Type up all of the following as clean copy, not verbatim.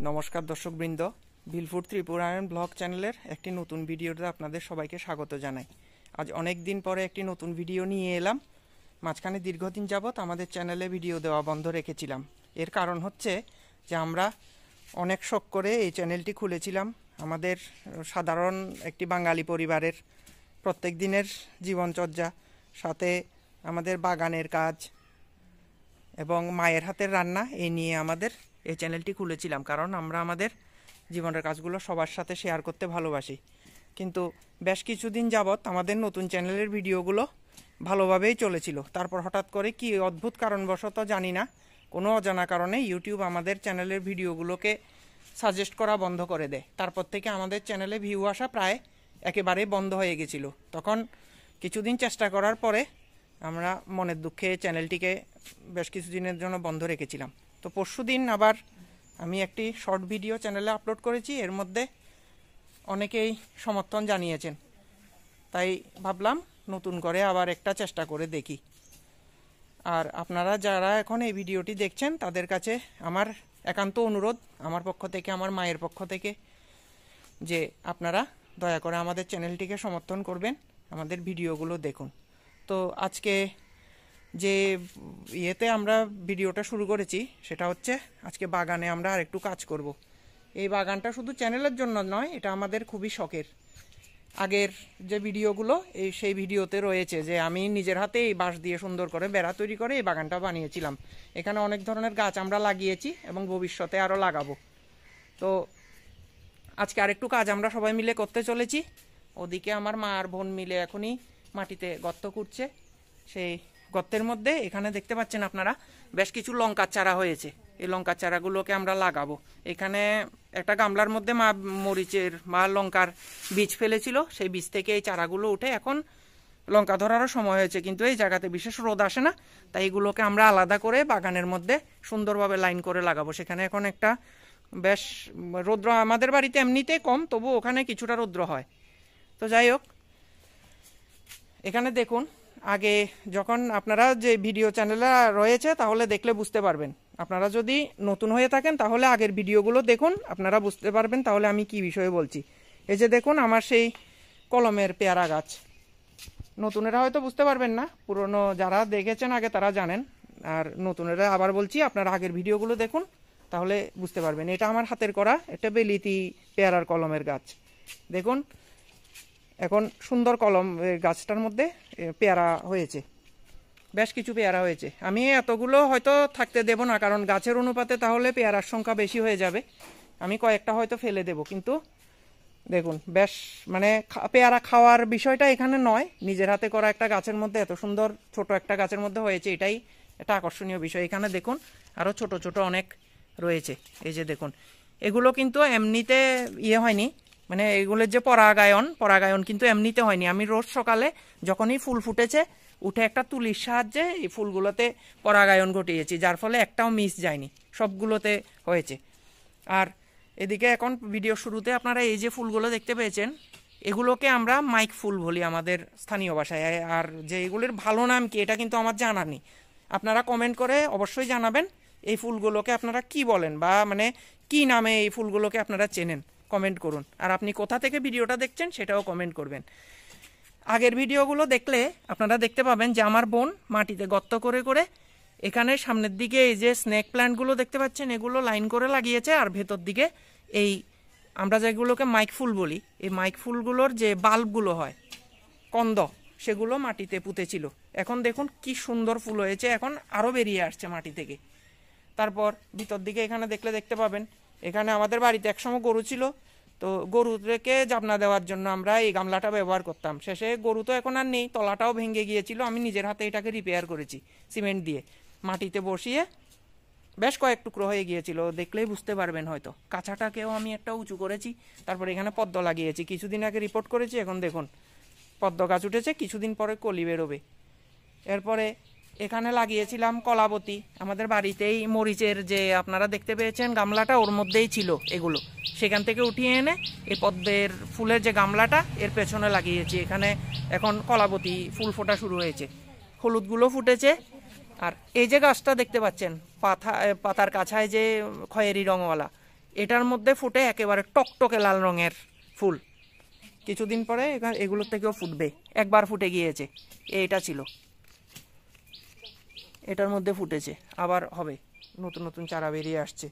নমস্কার দর্শকবৃন্দ, বিলফুড ত্রিপুরায়ণ ব্লগ চ্যানেলের একটি নতুন ভিডিওতে আপনাদের সবাইকে স্বাগত জানাই। আজ অনেক দিন পরে একটি নতুন ভিডিও নিয়ে এলাম। মাঝখানে দীর্ঘদিন যাবৎ আমাদের চ্যানেলে ভিডিও দেওয়া বন্ধ রেখেছিলাম। এর কারণ হচ্ছে যে আমরা অনেক শখ করে এই চ্যানেলটি খুলেছিলাম। আমাদের সাধারণ একটি বাঙালি পরিবারের প্রত্যেক দিনের জীবনচর্যা, সাথে আমাদের বাগানের কাজ এবং মায়ের হাতের রান্না এই নিয়ে আমাদের এই চ্যানেলটি খুলেছিলাম, কারণ আমরা আমাদের জীবনের কাজগুলো সবার সাথে শেয়ার করতে ভালোবাসি। কিন্তু বেশ কিছুদিন যাবৎ আমাদের নতুন চ্যানেলের ভিডিওগুলো ভালোভাবেই চলেছিল। তারপর হঠাৎ করে কি অদ্ভুত কারণবশত জানি না, কোনো অজানা কারণে ইউটিউব আমাদের চ্যানেলের ভিডিওগুলোকে সাজেস্ট করা বন্ধ করে দেয়। তারপর থেকে আমাদের চ্যানেলে ভিউ আসা প্রায় একেবারেই বন্ধ হয়ে গেছিল। তখন কিছুদিন চেষ্টা করার পরে আমরা মনের দুঃখে চ্যানেলটিকে বেশ কিছুদিনের জন্য বন্ধ রেখেছিলাম। তো পরশুদিন আবার আমি একটি শর্ট ভিডিও চ্যানেলে আপলোড করেছি। এর মধ্যে অনেকেই সমর্থন জানিয়েছেন, তাই ভাবলাম নতুন করে আবার একটা চেষ্টা করে দেখি। আর আপনারা যারা এখন এই ভিডিওটি দেখছেন তাদের কাছে আমার একান্ত অনুরোধ, আমার পক্ষ থেকে, আমার মায়ের পক্ষ থেকে, যে আপনারা দয়া করে আমাদের চ্যানেলটিকে সমর্থন করবেন, আমাদের ভিডিওগুলো দেখুন। তো আজকে যে ইয়েতে আমরা ভিডিওটা শুরু করেছি সেটা হচ্ছে আজকে বাগানে আমরা আর একটু কাজ করব। এই বাগানটা শুধু চ্যানেলের জন্য নয়, এটা আমাদের খুবই শখের। আগের যে ভিডিওগুলো সেই ভিডিওতে রয়েছে যে আমি নিজের হাতে এই বাঁশ দিয়ে সুন্দর করে বেড়া তৈরি করে এই বাগানটা বানিয়েছিলাম। এখানে অনেক ধরনের গাছ আমরা লাগিয়েছি এবং ভবিষ্যতে আরও লাগাবো। তো আজকে আরেকটু কাজ আমরা সবাই মিলে করতে চলেছি। ওদিকে আমার মা আর বোন মিলে এখনই মাটিতে গর্ত করছে। সেই গর্তের মধ্যে এখানে দেখতে পাচ্ছেন আপনারা বেশ কিছু লঙ্কার চারা হয়েছে। এই লঙ্কার চারাগুলোকে আমরা লাগাবো। এখানে একটা গামলার মধ্যে মা মরিচের বা লঙ্কার বীজ ফেলেছিল, সেই বীজ থেকে এই চারাগুলো উঠে এখন লঙ্কা ধরারও সময় হয়েছে, কিন্তু এই জায়গাতে বিশেষ রোদ আসে না, তাই এগুলোকে আমরা আলাদা করে বাগানের মধ্যে সুন্দরভাবে লাইন করে লাগাবো। সেখানে এখন একটা বেশ রৌদ্র আমাদের বাড়িতে এমনিতে কম, তবু ওখানে কিছুটা রৌদ্র হয়। তো যাই হোক, এখানে দেখুন, আগে যখন আপনারা যে ভিডিও চ্যানেলে রয়েছে তাহলে দেখলে বুঝতে পারবেন। আপনারা যদি নতুন হয়ে থাকেন তাহলে আগের ভিডিওগুলো দেখুন, আপনারা বুঝতে পারবেন তাহলে আমি কি বিষয়ে বলছি। এই যে দেখুন আমার সেই কলমের পেয়ারা গাছ। নতুনেরা হয়তো বুঝতে পারবেন না, পুরনো যারা দেখেছেন আগে তারা জানেন। আর নতুনেরা আবার বলছি, আপনারা আগের ভিডিওগুলো দেখুন তাহলে বুঝতে পারবেন। এটা আমার হাতের করা একটা বেলিতি পেয়ারার কলমের গাছ। দেখুন এখন সুন্দর কলম, গাছটার মধ্যে পেয়ারা হয়েছে, বেশ কিছু পেয়ারা হয়েছে। আমি এতগুলো হয়তো থাকতে দেব না, কারণ গাছের অনুপাতে তাহলে পেয়ারার সংখ্যা বেশি হয়ে যাবে। আমি কয়েকটা হয়তো ফেলে দেব, কিন্তু দেখুন বেশ মানে পেয়ারা খাওয়ার বিষয়টা এখানে নয়, নিজের হাতে করা একটা গাছের মধ্যে এত সুন্দর ছোট একটা গাছের মধ্যে হয়েছে, এটাই একটা আকর্ষণীয় বিষয়। এখানে দেখুন আরও ছোট ছোট অনেক রয়েছে। এই যে দেখুন, এগুলো কিন্তু এমনিতে ইয়ে হয়নি, মানে এগুলোর যে পরাগায়ন কিন্তু এমনিতে হয়নি। আমি রোজ সকালে যখনই ফুল ফুটেছে উঠে একটা তুলির সাহায্যে এই ফুলগুলোতে পরাগায়ন ঘটিয়েছি, যার ফলে একটাও মিস যায়নি, সবগুলোতে হয়েছে। আর এদিকে এখন ভিডিও শুরুতে আপনারা এই যে ফুলগুলো দেখতে পেয়েছেন, এগুলোকে আমরা মাইক ফুল বলি আমাদের স্থানীয় ভাষায়। আর যে এগুলির ভালো নাম কি এটা কিন্তু আমার জানা নেই, আপনারা কমেন্ট করে অবশ্যই জানাবেন এই ফুলগুলোকে আপনারা কি বলেন, বা মানে কি নামে এই ফুলগুলোকে আপনারা চেনেন, কমেন্ট করুন। আর আপনি কোথা থেকে ভিডিওটা দেখছেন সেটাও কমেন্ট করবেন। আগের ভিডিওগুলো দেখলে আপনারা দেখতে পাবেন যে আমার বোন মাটিতে গর্ত করে করে এখানে সামনের দিকে এই যে স্নেক প্ল্যান্টগুলো দেখতে পাচ্ছেন এগুলো লাইন করে লাগিয়েছে, আর ভেতর দিকে এই আমরা যেগুলোকে মাইক ফুল বলি, এই মাইক ফুলগুলোর যে বাল্বগুলো হয় কন্দ, সেগুলো মাটিতে পুঁতেছিল। এখন দেখুন কি সুন্দর ফুল হয়েছে, এখন আরও বেরিয়ে আসছে মাটি থেকে। তারপর ভিতর দিকে এখানে দেখলে দেখতে পাবেন, এখানে আমাদের বাড়িতে একসময় গরু ছিল, তো গরুকে জাবনা দেওয়ার জন্য আমরা এই গামলাটা ব্যবহার করতাম। শেষে গরু তো এখন আর নেই, তলাটাও ভেঙে গিয়েছিল, আমি নিজের হাতে এটাকে রিপেয়ার করেছি সিমেন্ট দিয়ে, মাটিতে বসিয়ে বেশ কয়েক টুকরো হয়ে গিয়েছিল, দেখলেই বুঝতে পারবেন হয়তো। কাঁচাটাকেও আমি একটা উঁচু করেছি, তারপর এখানে পদ্ম লাগিয়েছি, কিছুদিন আগে রিপোর্ট করেছি। এখন দেখুন পদ্ম গাছ উঠেছে, কিছুদিন পরে কলি বেরোবে। এরপরে এখানে লাগিয়েছিলাম কলাবতী, আমাদের বাড়িতেই মরিচের যে আপনারা দেখতে পেয়েছেন গামলাটা, ওর মধ্যেই ছিল এগুলো, সেখান থেকে উঠিয়ে এনে এই পদ্মের ফুলের যে গামলাটা এর পেছনে লাগিয়েছি। এখানে এখন কলাবতী ফুল ফোটা শুরু হয়েছে, হলুদগুলো ফুটেছে। আর এই যে গাছটা দেখতে পাচ্ছেন পাতার কাছায় যে খয়েরি রঙওয়ালা, এটার মধ্যে ফুটে একেবারে টকটকে লাল রঙের ফুল। কিছুদিন পরে এগুলোর থেকেও ফুটবে। একবার ফুটে গিয়েছে, এটা ছিল, এটার মধ্যে ফুটেছে, আবার হবে, নতুন নতুন চারা বেরিয়ে আসছে।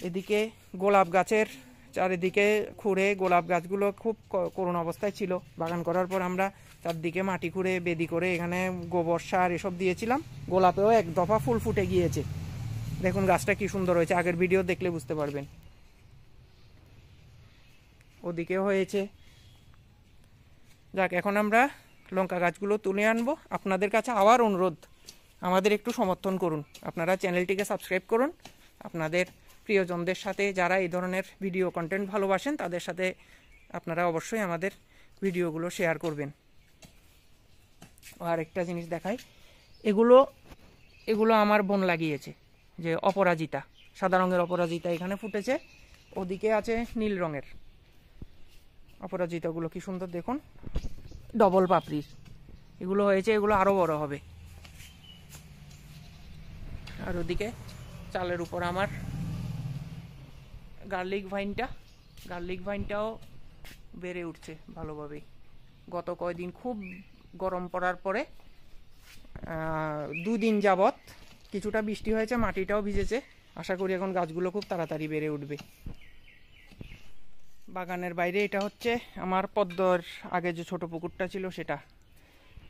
এদিকে গোলাপ গাছের চারিদিকে খুঁড়ে, গোলাপ গাছগুলো খুব করুণ অবস্থায় ছিল। বাগান করার পর আমরা চারদিকে মাটি খুঁড়ে বেদি করে এখানে গোবর সার এসব দিয়েছিলাম। গোলাপেও এক দফা ফুল ফুটে গিয়েছে। দেখুন গাছটা কি সুন্দর হয়েছে, আগের ভিডিও দেখলে বুঝতে পারবেন। ওদিকেও হয়েছে। যাক, এখন আমরা লঙ্কা গাছগুলো তুলে আনবো। আপনাদের কাছে আবার অনুরোধ, আমাদের একটু সমর্থন করুন। আপনারা চ্যানেলটিকে সাবস্ক্রাইব করুন। আপনাদের প্রিয়জনদের সাথে, যারা এই ধরনের ভিডিও কন্টেন্ট ভালোবাসেন, তাদের সাথে আপনারা অবশ্যই আমাদের ভিডিওগুলো শেয়ার করবেন। আর একটা জিনিস দেখাই, এগুলো আমার বোন লাগিয়েছে, যে অপরাজিতা, সাদা রঙের অপরাজিতা এখানে ফুটেছে। ওদিকে আছে নীল রঙের অপরাজিতাগুলো, কি সুন্দর দেখুন, ডবল পাপড়ির এগুলো হয়েছে। এগুলো আরও বড় হবে। আর ওদিকে চালের উপর আমার গার্লিক ভাইনটাও বেড়ে উঠছে ভালোভাবেই। গত কয়দিন খুব গরম পড়ার পরে 2 দিন যাবৎ কিছুটা বৃষ্টি হয়েছে, মাটিটাও ভিজেছে। আশা করি এখন গাছগুলো খুব তাড়াতাড়ি বেড়ে উঠবে। বাগানের বাইরে এটা হচ্ছে আমার পদ্মর আগে যে ছোট পুকুরটা ছিল সেটা।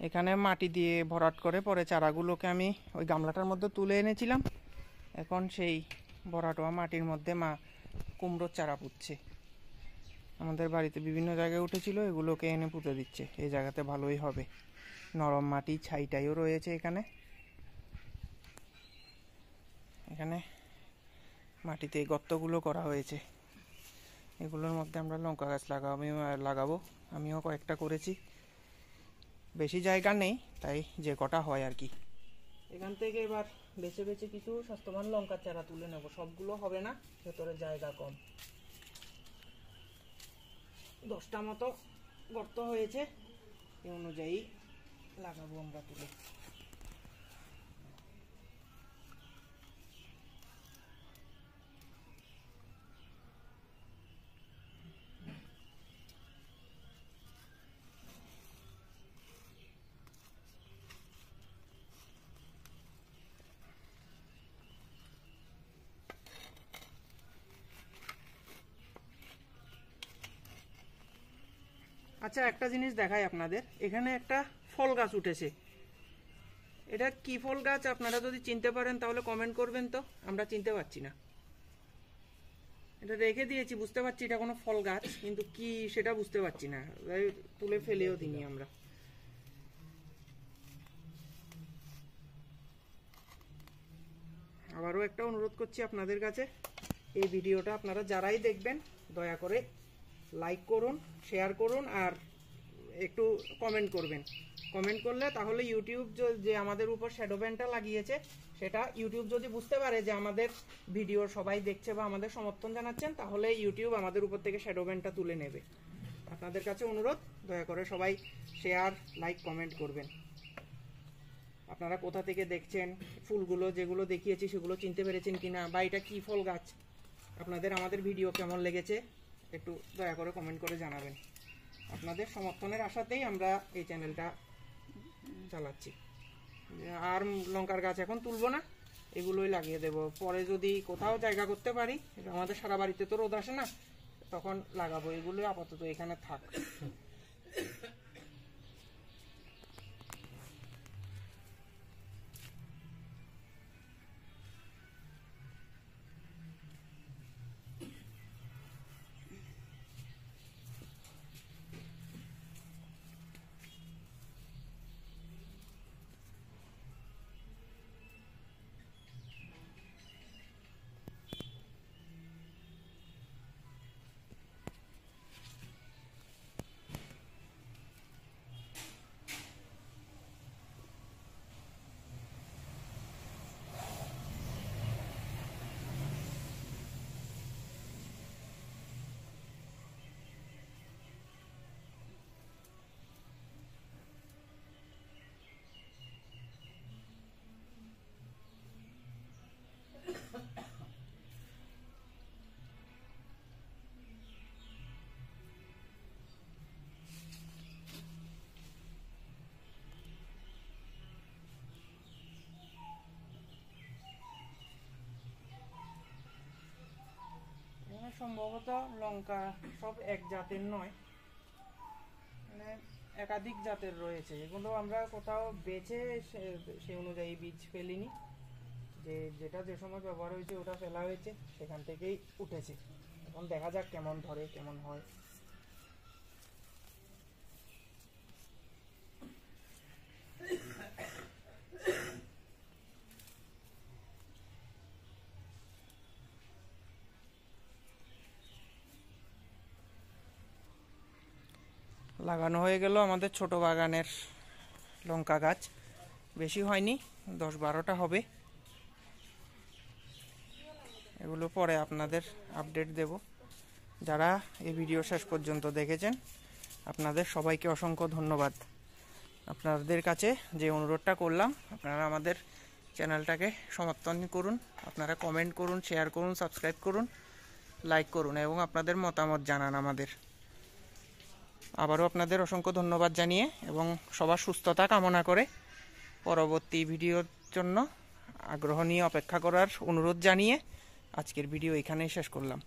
এখানে মাটি দিয়ে ভরাট করে পরে চারাগুলোকে আমি ওই গামলাটার মধ্যে তুলে এনেছিলাম। এখন সেই ভরাটোয়া মাটির মধ্যে মা কুমড়োর চারা পুঁতছে। আমাদের বাড়িতে বিভিন্ন জায়গায় উঠেছিল, এগুলোকে এনে পুঁতে দিচ্ছে। এই জায়গাতে ভালোই হবে, নরম মাটি, ছাইটাইও রয়েছে এখানে। এখানে মাটিতে গর্তগুলো করা হয়েছে, এগুলোর মধ্যে আমরা লঙ্কা গাছ লাগাবো। আমিও কয়েকটা করেছি, বেশি জায়গা নেই, তাই যে কটা হয় আর কি। এখান থেকে এবার বেছে বেছে কিছু স্বাস্থ্যবান লঙ্কার চারা তুলে নেব। সবগুলো হবে না, ভেতরে জায়গা কম। 10টা মতো গর্ত হয়েছে, এই অনুযায়ী লাগাবো আমরা তুলে। আচ্ছা, একটা জিনিস দেখাই আপনাদের। এখানে একটা ফল গাছ উঠেছে। এটা কি ফল গাছ আপনারা যদি চিনতে পারেন তাহলে কমেন্ট করবেন। তো আমরা চিনতে পারছি না, এটা রেখে দিয়েছি, বুঝতে পারছি এটা কোনো ফল গাছ, কিন্তু কি সেটা বুঝতে পারছি না, তাই তুলে ফেলেও দিইনি আমরা। আবারও একটা অনুরোধ করছি আপনাদের কাছে, এই ভিডিওটা আপনারা যারাই দেখবেন দয়া করে লাইক করুন, শেয়ার করুন, আর একটু কমেন্ট করবেন। কমেন্ট করলে তাহলে ইউটিউব যে আমাদের উপর শ্যাডো ব্যানটা লাগিয়েছে, সেটা ইউটিউব যদি বুঝতে পারে যে আমাদের ভিডিও সবাই দেখছে বা আমাদের সমর্থন জানাচ্ছেন, তাহলে ইউটিউব আমাদের উপর থেকে শ্যাডো ব্যানটা তুলে নেবে। আপনাদের কাছে অনুরোধ, দয়া করে সবাই শেয়ার, লাইক, কমেন্ট করবেন। আপনারা কোথা থেকে দেখছেন, ফুলগুলো যেগুলো দেখিয়েছি সেগুলো চিনতে পেরেছেন কিনা, বা এটা কি ফল গাছ, আপনাদের আমাদের ভিডিও কেমন লেগেছে একটু দয়া করে কমেন্ট করে জানাবেন। আপনাদের সমর্থনের আশাতেই আমরা এই চ্যানেলটা চালাচ্ছি। আর লঙ্কার গাছ এখন তুলবো না, এগুলোই লাগিয়ে দেব। পরে যদি কোথাও জায়গা করতে পারি, আমাদের সারা বাড়িতে তো রোদ আসে না, তখন লাগাবো। এগুলোই আপাতত এখানে থাক। সম্ভবত লঙ্কা সব এক জাতের নয়, মানে একাধিক জাতের রয়েছে। এগুলো আমরা কোথাও বেছে সে অনুযায়ী বীজ ফেলিনি, যেটা যে সময় ব্যবহার হয়েছে ওটা ফেলা হয়েছে, সেখান থেকেই উঠেছে। এখন দেখা যাক কেমন ধরে, কেমন হয়। লাগানো হয়ে গেল আমাদের ছোট বাগানের লঙ্কা গাছ। বেশি হয়নি, 10-12টা হবে। এগুলো পরে আপনাদের আপডেট দেব। যারা এই ভিডিও শেষ পর্যন্ত দেখেছেন আপনাদের সবাইকে অসংখ্য ধন্যবাদ। আপনাদের কাছে যে অনুরোধটা করলাম, আপনারা আমাদের চ্যানেলটাকে সমর্থন করুন, আপনারা কমেন্ট করুন, শেয়ার করুন, সাবস্ক্রাইব করুন, লাইক করুন এবং আপনাদের মতামত জানান আমাদের। আবারও আপনাদের অসংখ্য ধন্যবাদ জানিয়ে এবং সবার সুস্থতা কামনা করে পরবর্তী ভিডিওর জন্য আগ্রহ নিয়ে অপেক্ষা করার অনুরোধ জানিয়ে আজকের ভিডিও এখানেই শেষ করলাম।